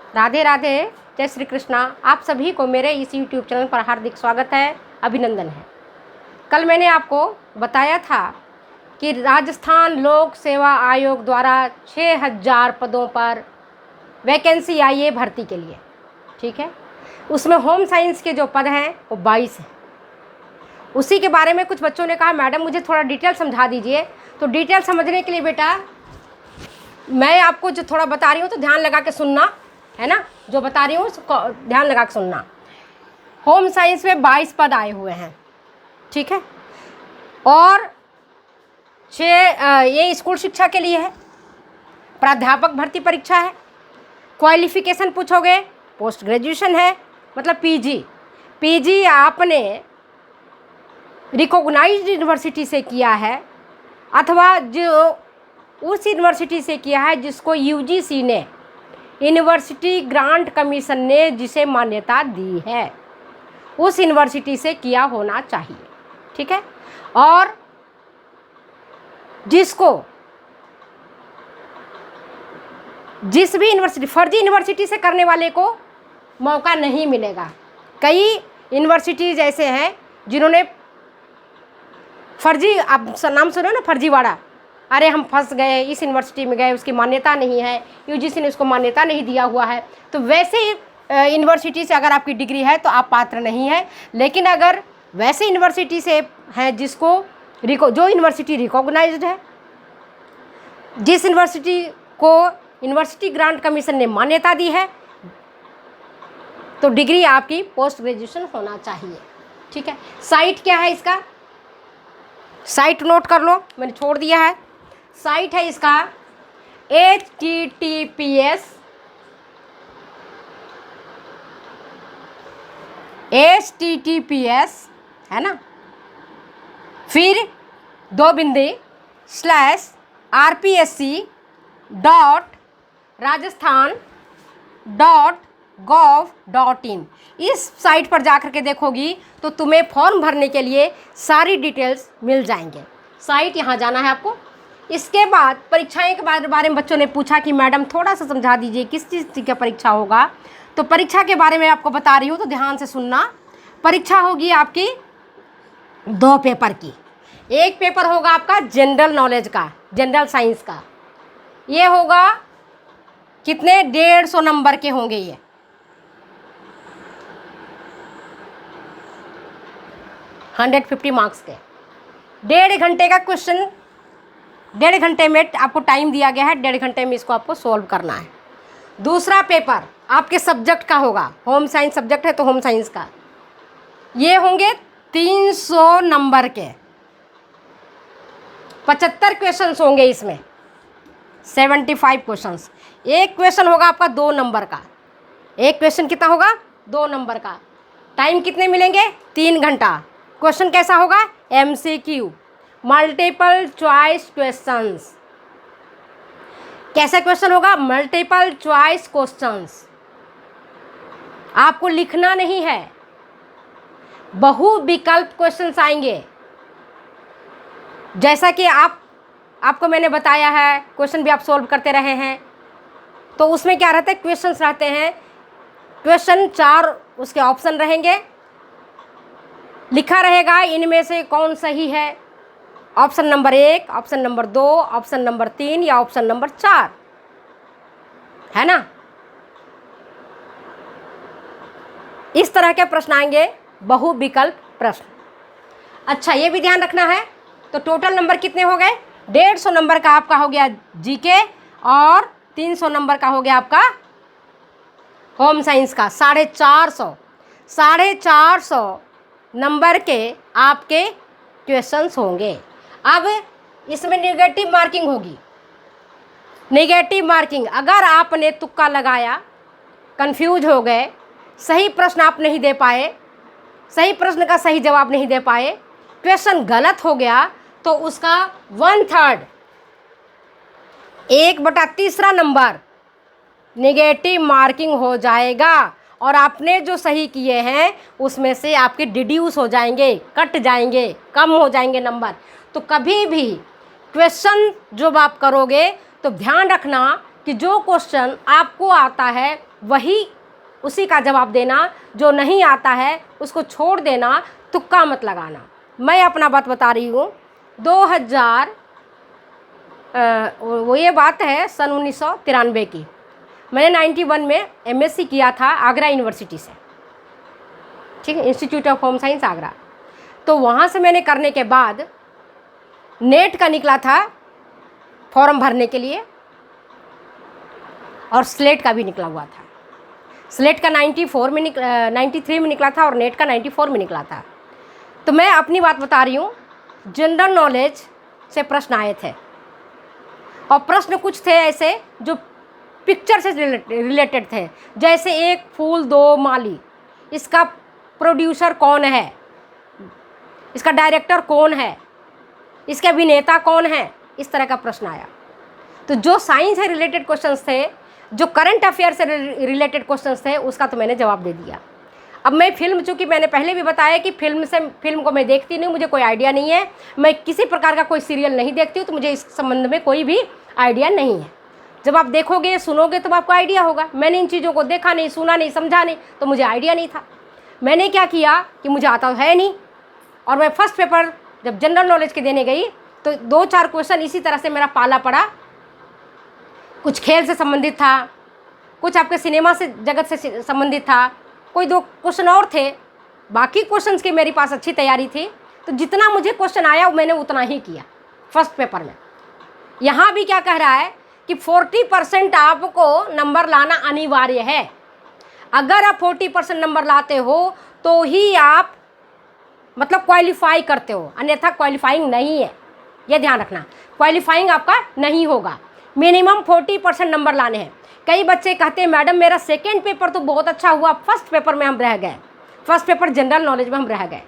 राधे राधे, जय श्री कृष्णा। आप सभी को मेरे इस YouTube चैनल पर हार्दिक स्वागत है, अभिनंदन है। कल मैंने आपको बताया था कि राजस्थान लोक सेवा आयोग द्वारा 6000 पदों पर वैकेंसी आई है भर्ती के लिए, ठीक है। उसमें होम साइंस के जो पद हैं वो 22 हैं। उसी के बारे में कुछ बच्चों ने कहा मैडम मुझे थोड़ा डिटेल समझा दीजिए। तो डिटेल समझने के लिए बेटा मैं आपको जो थोड़ा बता रही हूँ तो ध्यान लगा के सुनना, है ना। जो बता रही हूँ उसको ध्यान लगा के सुनना। होम साइंस में 22 पद आए हुए हैं, ठीक है। और ये स्कूल शिक्षा के लिए है। प्राध्यापक भर्ती परीक्षा है। क्वालिफिकेशन पूछोगे, पोस्ट ग्रेजुएशन है, मतलब पीजी आपने रिकॉग्नाइज्ड यूनिवर्सिटी से किया है अथवा जो उस यूनिवर्सिटी से किया है जिसको यूजीसी ने, यूनिवर्सिटी ग्रांट कमीशन ने जिसे मान्यता दी है, उस यूनिवर्सिटी से किया होना चाहिए, ठीक है। और जिस भी यूनिवर्सिटी, फर्जी यूनिवर्सिटी से करने वाले को मौका नहीं मिलेगा। कई यूनिवर्सिटीज़ ऐसे हैं जिन्होंने फर्जी, आप नाम सुनो ना, फर्जीवाड़ा, अरे हम फंस गए, इस यूनिवर्सिटी में गए, उसकी मान्यता नहीं है, यूजीसी ने उसको मान्यता नहीं दिया हुआ है। तो वैसे यूनिवर्सिटी से अगर आपकी डिग्री है तो आप पात्र नहीं है। लेकिन अगर वैसे यूनिवर्सिटी से है जिसको जो यूनिवर्सिटी रिकॉग्नाइज्ड है, जिस यूनिवर्सिटी को यूनिवर्सिटी ग्रांट कमीशन ने मान्यता दी है, तो डिग्री आपकी पोस्ट ग्रेजुएशन होना चाहिए, ठीक है। साइट क्या है इसका, साइट नोट कर लो, मैंने छोड़ दिया है। साइट है इसका https है ना, फिर 2 बिंदी /rpsc.rajasthan.gov.in। इस साइट पर जाकर के देखोगी तो तुम्हें फॉर्म भरने के लिए सारी डिटेल्स मिल जाएंगे। साइट यहाँ जाना है आपको। इसके बाद परीक्षाएं के बारे में बच्चों ने पूछा कि मैडम थोड़ा सा समझा दीजिए किस चीज़ की परीक्षा होगा। तो परीक्षा के बारे में आपको बता रही हूँ तो ध्यान से सुनना। परीक्षा होगी आपकी 2 पेपर की। एक पेपर होगा आपका जनरल नॉलेज का, जनरल साइंस का। ये होगा कितने, 150 नंबर के होंगे। ये 150 मार्क्स के, 1.5 घंटे का क्वेश्चन, 1.5 घंटे में आपको टाइम दिया गया है, 1.5 घंटे में इसको आपको सॉल्व करना है। दूसरा पेपर आपके सब्जेक्ट का होगा, होम साइंस सब्जेक्ट है तो होम साइंस का। ये होंगे 300 नंबर के, 75 क्वेश्चंस होंगे इसमें, 75 क्वेश्चंस। एक क्वेश्चन होगा आपका 2 नंबर का। एक क्वेश्चन कितना होगा, 2 नंबर का। टाइम कितने मिलेंगे, 3 घंटा। क्वेश्चन कैसा होगा, MCQ, मल्टीपल चॉइस क्वेश्चंस। कैसा क्वेश्चन होगा, मल्टीपल चॉइस क्वेश्चंस। आपको लिखना नहीं है, बहु विकल्प क्वेश्चंस आएंगे। जैसा कि आपको मैंने बताया है, क्वेश्चन भी आप सॉल्व करते रहे हैं, तो उसमें क्या रहता है, क्वेश्चंस रहते हैं। क्वेश्चन 4 उसके ऑप्शन रहेंगे, लिखा रहेगा इनमें से कौन सही है। Option number 1, option number 2, option number 3 या ऑप्शन नंबर 4, है ना। इस तरह के प्रश्न आएंगे, बहु विकल्प प्रश्न। अच्छा, ये भी ध्यान रखना है। तो टोटल नंबर कितने हो गए, 150 नंबर का आपका हो गया जीके और 300 नंबर का हो गया आपका होम साइंस का। 450 नंबर के आपके क्वेश्चंस होंगे। अब इसमें नेगेटिव मार्किंग होगी। नेगेटिव मार्किंग, अगर आपने तुक्का लगाया, कंफ्यूज हो गए, सही प्रश्न आप नहीं दे पाए, सही प्रश्न का सही जवाब नहीं दे पाए, क्वेश्चन गलत हो गया, तो उसका 1/3, 1/3 नंबर नेगेटिव मार्किंग हो जाएगा। और आपने जो सही किए हैं उसमें से आपके डिड्यूस हो जाएंगे, कट जाएंगे, कम हो जाएंगे नंबर। तो कभी भी क्वेश्चन जब आप करोगे तो ध्यान रखना कि जो क्वेश्चन आपको आता है वही उसी का जवाब देना, जो नहीं आता है उसको छोड़ देना, तुक्का मत लगाना। मैं अपना बात बता रही हूँ। 2000 वो ये बात है सन 1993 की। मैंने 91 में MSc किया था आगरा यूनिवर्सिटी से, ठीक है, institute of home science Agra. तो वहाँ से मैंने करने के बाद नेट का निकला था फॉर्म भरने के लिए, और स्लेट का भी निकला हुआ था। स्लेट का 93 में निकला था और नेट का 94 में निकला था। तो मैं अपनी बात बता रही हूँ। जनरल नॉलेज से प्रश्न आए थे, और प्रश्न कुछ थे ऐसे जो पिक्चर से रिलेटेड थे, जैसे एक फूल दो माली, इसका प्रोड्यूसर कौन है, इसका डायरेक्टर कौन है, इसके अभिनेता कौन है, इस तरह का प्रश्न आया। तो जो साइंस से रिलेटेड क्वेश्चंस थे, जो करंट अफेयर से रिलेटेड क्वेश्चंस थे, उसका तो मैंने जवाब दे दिया। अब मैं फिल्म, चूँकि मैंने पहले भी बताया कि फिल्म को मैं देखती नहीं, मुझे कोई आइडिया नहीं है। मैं किसी प्रकार का कोई सीरियल नहीं देखती हूँ, तो मुझे इस संबंध में कोई भी आइडिया नहीं है। जब आप देखोगे सुनोगे तब आपको आइडिया होगा। मैंने इन चीज़ों को देखा नहीं, सुना नहीं, समझा नहीं, तो मुझे आइडिया नहीं था। मैंने क्या किया कि मुझे आता है नहीं, और मैं फर्स्ट पेपर जब जनरल नॉलेज के देने गई तो 2-4 क्वेश्चन इसी तरह से मेरा पाला पड़ा। कुछ खेल से संबंधित था, कुछ आपके सिनेमा से जगत से संबंधित था, कोई 2 क्वेश्चन और थे। बाकी क्वेश्चंस की मेरी पास अच्छी तैयारी थी, तो जितना मुझे क्वेश्चन आया मैंने उतना ही किया फर्स्ट पेपर में। यहाँ भी क्या कह रहा है कि 40% आपको नंबर लाना अनिवार्य है। अगर आप 40% नंबर लाते हो तो ही आप मतलब क्वालिफाई करते हो, अन्यथा क्वालिफाइंग नहीं है, ये ध्यान रखना। क्वालिफाइंग आपका नहीं होगा। मिनिमम 40% नंबर लाने हैं। कई बच्चे कहते हैं मैडम मेरा सेकेंड पेपर तो बहुत अच्छा हुआ, फर्स्ट पेपर में हम रह गए, फर्स्ट पेपर जनरल नॉलेज में हम रह गए।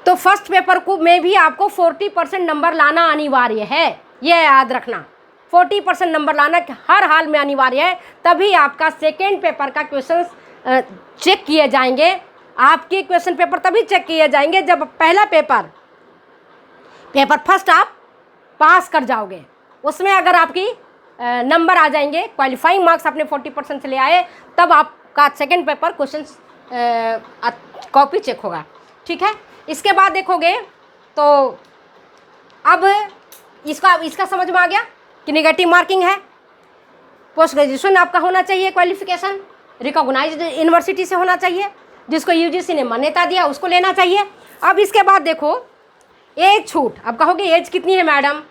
तो फर्स्ट पेपर को में भी आपको 40% नंबर लाना अनिवार्य है, ये याद रखना। 40% नंबर लाना हर हाल में अनिवार्य है, तभी आपका सेकेंड पेपर का क्वेश्चन चेक किए जाएंगे। आपके क्वेश्चन पेपर तभी चेक किए जाएंगे जब पहला पेपर फर्स्ट आप पास कर जाओगे। उसमें अगर आपकी नंबर आ जाएंगे, क्वालिफाइंग मार्क्स आपने 40% से ले आए, तब आपका second paper question copy check होगा, ठीक है। इसके बाद देखोगे तो अब इसका समझ में आ गया कि नेगेटिव मार्किंग है। पोस्ट ग्रेजुएशन आपका होना चाहिए, क्वालिफिकेशन रिकॉग्नाइज्ड यूनिवर्सिटी से होना चाहिए, जिसको UGC ने मान्यता दिया उसको लेना चाहिए। अब इसके बाद देखो एज छूट। अब कहोगे एज कितनी है मैडम,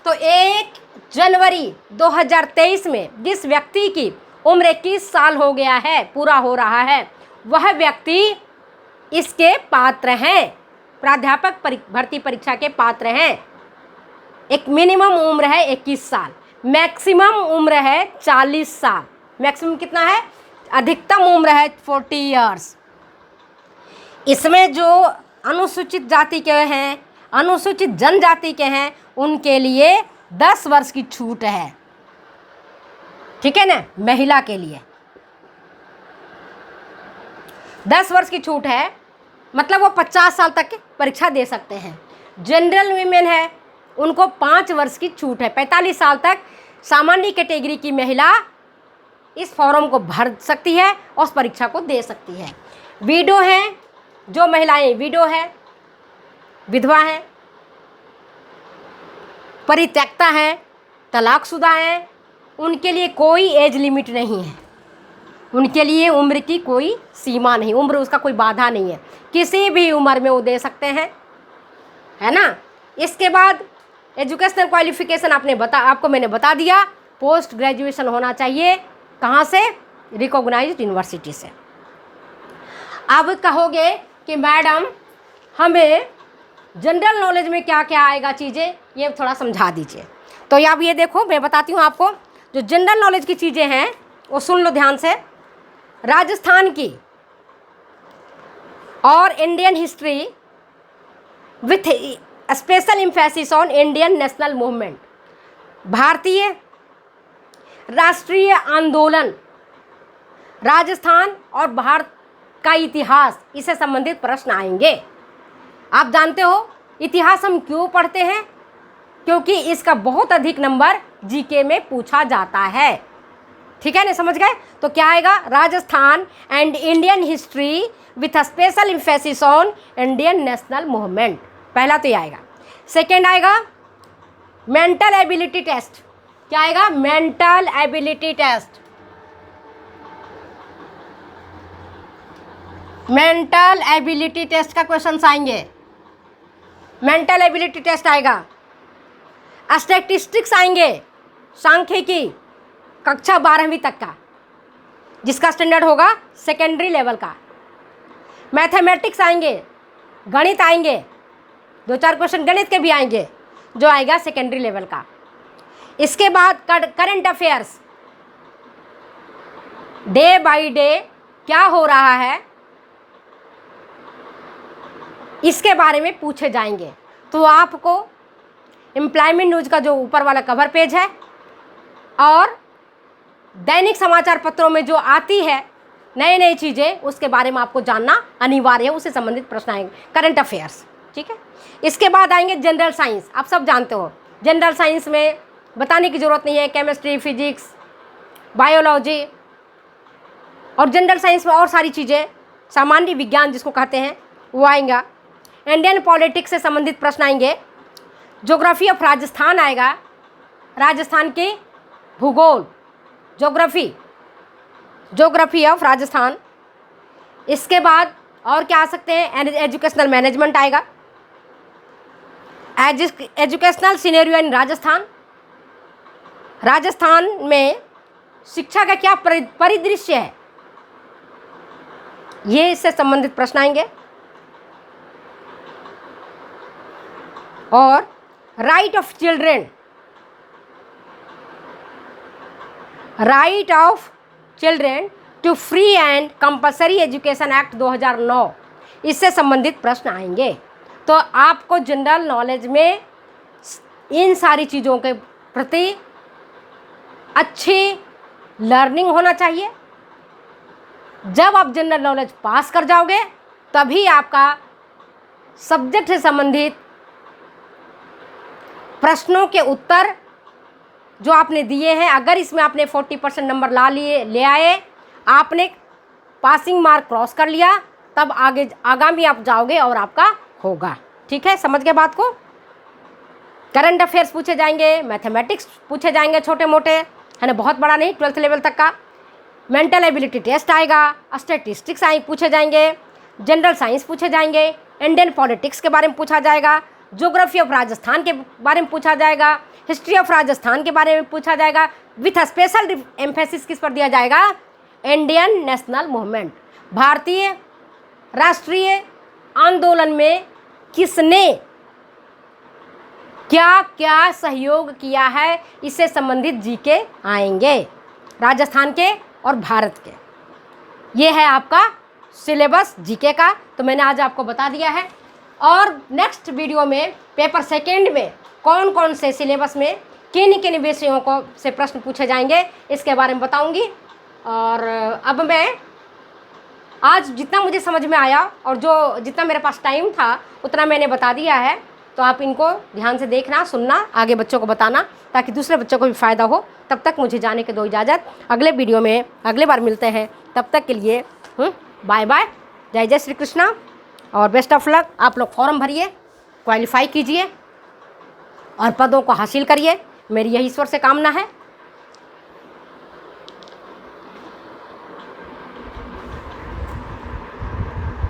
तो 1 जनवरी 2023 में जिस व्यक्ति की उम्र 21 साल हो गया है, पूरा हो रहा है, वह व्यक्ति इसके पात्र हैं, प्राध्यापक भर्ती परीक्षा के पात्र हैं। एक मिनिमम उम्र है 21 साल, मैक्सिमम उम्र है 40 साल। मैक्सिमम कितना है, अधिकतम उम्र है 40 ईयर्स। इसमें जो अनुसूचित जाति के हैं, अनुसूचित जनजाति के हैं, उनके लिए 10 वर्ष की छूट है, ठीक है ना। महिला के लिए 10 वर्ष की छूट है, मतलब वो 50 साल तक की परीक्षा दे सकते हैं। जनरल वीमेन है, उनको 5 वर्ष की छूट है। 45 साल तक सामान्य कैटेगरी की महिला इस फॉर्म को भर सकती है और उस परीक्षा को दे सकती है। विडो हैं, जो महिलाएं विडो है, विधवा हैं, परित्यक्ता हैं, तलाकशुदा हैं, उनके लिए कोई एज लिमिट नहीं है। उनके लिए उम्र की कोई सीमा नहीं, उम्र उसका कोई बाधा नहीं है, किसी भी उम्र में वो दे सकते हैं, है ना। इसके बाद एजुकेशनल क्वालिफिकेशन आपको मैंने बता दिया, पोस्ट ग्रेजुएशन होना चाहिए। कहाँ से, रिकॉग्नाइज्ड यूनिवर्सिटी से। अब कहोगे कि मैडम हमें जनरल नॉलेज में क्या क्या आएगा चीज़ें, ये थोड़ा समझा दीजिए। तो अब ये देखो, मैं बताती हूँ आपको, जो जनरल नॉलेज की चीज़ें हैं वो सुन लो ध्यान से। राजस्थान की और Indian history with special emphasis on Indian national movement, भारतीय राष्ट्रीय आंदोलन, राजस्थान और भारत का इतिहास, इससे संबंधित प्रश्न आएंगे। आप जानते हो इतिहास हम क्यों पढ़ते हैं, क्योंकि इसका बहुत अधिक नंबर जीके में पूछा जाता है। ठीक है ना, समझ गए? तो क्या आएगा? Rajasthan and Indian history with a special emphasis on Indian national movement, पहला तो ये आएगा। सेकेंड आएगा मेंटल एबिलिटी टेस्ट। क्या आएगा? Mental ability test. Mental ability test का क्वेश्चन आएंगे। मेंटल एबिलिटी टेस्ट आएगा। स्टैटिस्टिक्स आएंगे, सांख्यिकी कक्षा 12वीं तक का, जिसका स्टैंडर्ड होगा सेकेंडरी लेवल का। मैथमेटिक्स आएंगे, गणित आएंगे, 2-4 क्वेश्चन गणित के भी आएंगे, जो आएगा सेकेंडरी लेवल का। इसके बाद current affairs, day by day क्या हो रहा है इसके बारे में पूछे जाएंगे। तो आपको एम्प्लॉयमेंट न्यूज़ का जो ऊपर वाला कवर पेज है और दैनिक समाचार पत्रों में जो आती है नई नई चीज़ें, उसके बारे में आपको जानना अनिवार्य है, उससे संबंधित प्रश्न आएंगे, करंट अफेयर्स। ठीक है, इसके बाद आएंगे जनरल साइंस। आप सब जानते हो जनरल साइंस में बताने की ज़रूरत नहीं है, केमिस्ट्री, फिजिक्स, बायोलॉजी और जनरल साइंस में और सारी चीज़ें, सामान्य विज्ञान जिसको कहते हैं, वो आएगा। इंडियन पॉलिटिक्स से संबंधित प्रश्न आएंगे। ज्योग्राफी ऑफ राजस्थान आएगा, राजस्थान के भूगोल, ज्योग्राफी ऑफ राजस्थान। इसके बाद और क्या आ सकते हैं? एजुकेशनल मैनेजमेंट आएगा, educational scenario in Rajasthan, Rajasthan में शिक्षा का क्या परिदृश्य है, ये इससे संबंधित प्रश्न आएंगे। और right of children to free and compulsory education act 2009, इससे संबंधित प्रश्न आएंगे। तो आपको जनरल नॉलेज में इन सारी चीज़ों के प्रति अच्छी लर्निंग होना चाहिए। जब आप जनरल नॉलेज पास कर जाओगे तभी आपका सब्जेक्ट से संबंधित प्रश्नों के उत्तर जो आपने दिए हैं, अगर इसमें आपने 40% नंबर ले आए, आपने पासिंग मार्क क्रॉस कर लिया, तब आगामी आप जाओगे और आपका होगा। ठीक है, समझ गए बात को? करंट अफेयर्स पूछे जाएंगे, मैथमेटिक्स पूछे जाएंगे, छोटे मोटे, है ना, बहुत बड़ा नहीं, 12th लेवल तक का। मेंटल एबिलिटी टेस्ट आएगा, स्टैटिस्टिक्स पूछे जाएंगे, जनरल साइंस पूछे जाएंगे, इंडियन पॉलिटिक्स के बारे में पूछा जाएगा, ज्योग्राफी ऑफ राजस्थान के बारे में पूछा जाएगा, हिस्ट्री ऑफ राजस्थान के बारे में पूछा जाएगा, विथ स्पेशल एम्फेसिस किस पर दिया जाएगा? इंडियन नेशनल मूवमेंट, भारतीय राष्ट्रीय आंदोलन में किसने क्या क्या सहयोग किया है, इससे संबंधित जीके आएंगे, राजस्थान के और भारत के। ये है आपका सिलेबस जीके का, तो मैंने आज आपको बता दिया है। और नेक्स्ट वीडियो में पेपर सेकेंड में कौन कौन से सिलेबस में किन किन विषयों को से प्रश्न पूछे जाएंगे, इसके बारे में बताऊंगी। और अब मैं आज जितना मुझे समझ में आया और जो जितना मेरे पास टाइम था उतना मैंने बता दिया है, तो आप इनको ध्यान से देखना, सुनना, आगे बच्चों को बताना, ताकि दूसरे बच्चों को भी फ़ायदा हो। तब तक मुझे जाने के दो इजाज़त, अगले वीडियो में अगले बार मिलते हैं। तब तक के लिए बाय बाय, जय जय श्री कृष्णा और बेस्ट ऑफ लक। आप लोग फॉर्म भरिए, क्वालिफाई कीजिए और पदों को हासिल करिए, मेरी यही ईश्वर से कामना है।